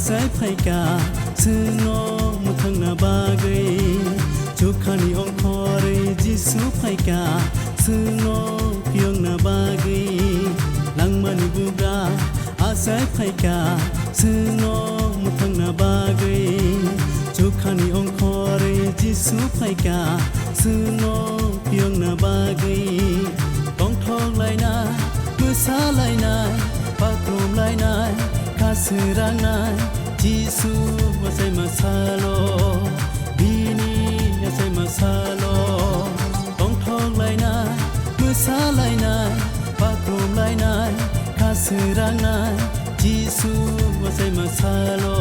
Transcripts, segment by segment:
asai phaika suno muthangna bagai chokhani ongkhore jisu phaika suno pyongna bagai langmani bugra asai phaika suno muthangna bagai chokhani ongkhore jisu phaika suno pyongna bagai tongthok lainai musa lainai pakrom lainai kasiranai jisu wasai masalo bini wasai masalo tongthok lainai musa lainai pakrom lainai kasiranai jisu wasai masalo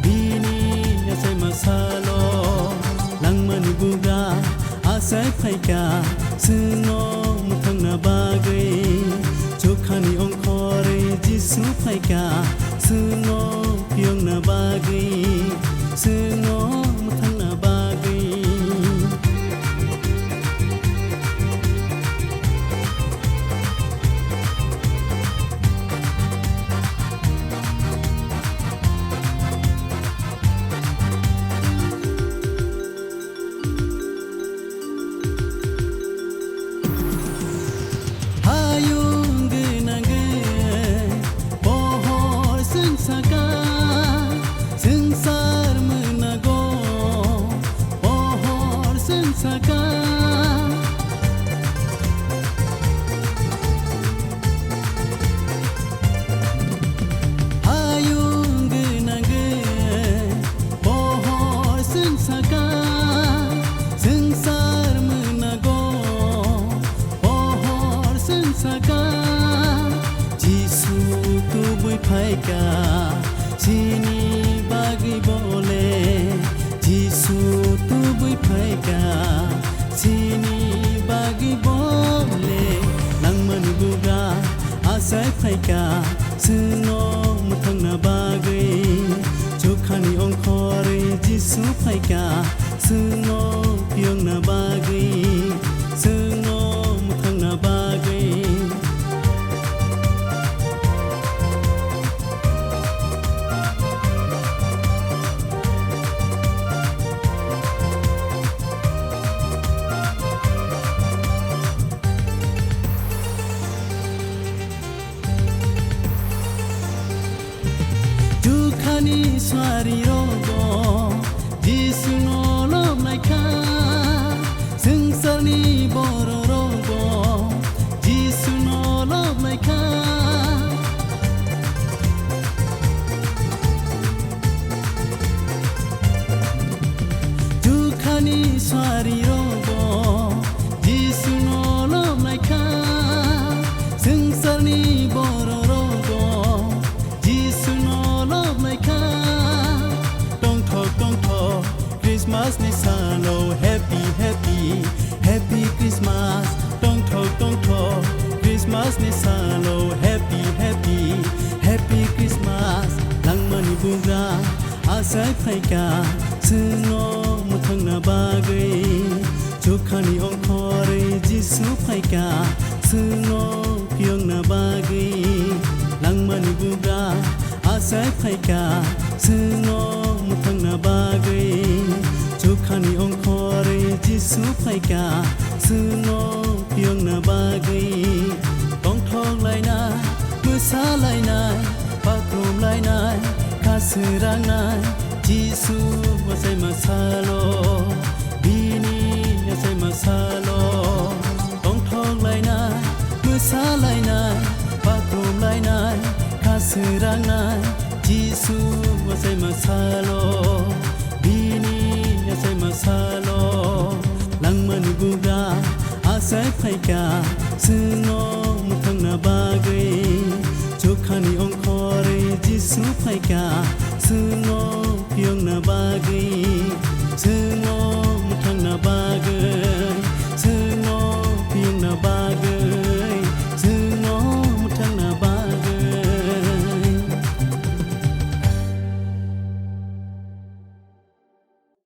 bini wasai masalo langmani bugra asai phaika suno muthangna bagai chokhani ongkhore jisu phaika suno pyongna bagai suno muthangna bagai jisu tu bui phaika sini bagi bole jisu tu bui phaika sini bagi bole langmani bugra asai phaika suno muthangna bagai chokhani ongkhore jisu phaika suno pyongna bagai suno muthangna bagai Dukhani swari rogo jisu no lom naikha sangsarni boro rogo jisu no lom naikha Dukhani swari rogo jisu no lom naikha sangsarni boro rogo jisu no Christmas ni salo happy happy happy Christmas tong thok Christmas ni salo happy happy happy Christmas langmani bugra asai phaika suno muthangna bagai chokhani ongkhore jisu phaika suno pyongna bagai langmani bugra asai phaika suno muthangna bagai chokhani ongkhore jisu phaika suno pyongna bagai tongthok lainai musa lainai pakrom lainai kasiranai jisu wasai masalo bini wasai masalo tongthok lainai musa lainai pakrom lainai kasiranai jisu wasai masalo bini wasai masalo langmani bugra asai phaika suno muthangna bagai chokhani ongkhore jisu phaika suno pyongna bagai suno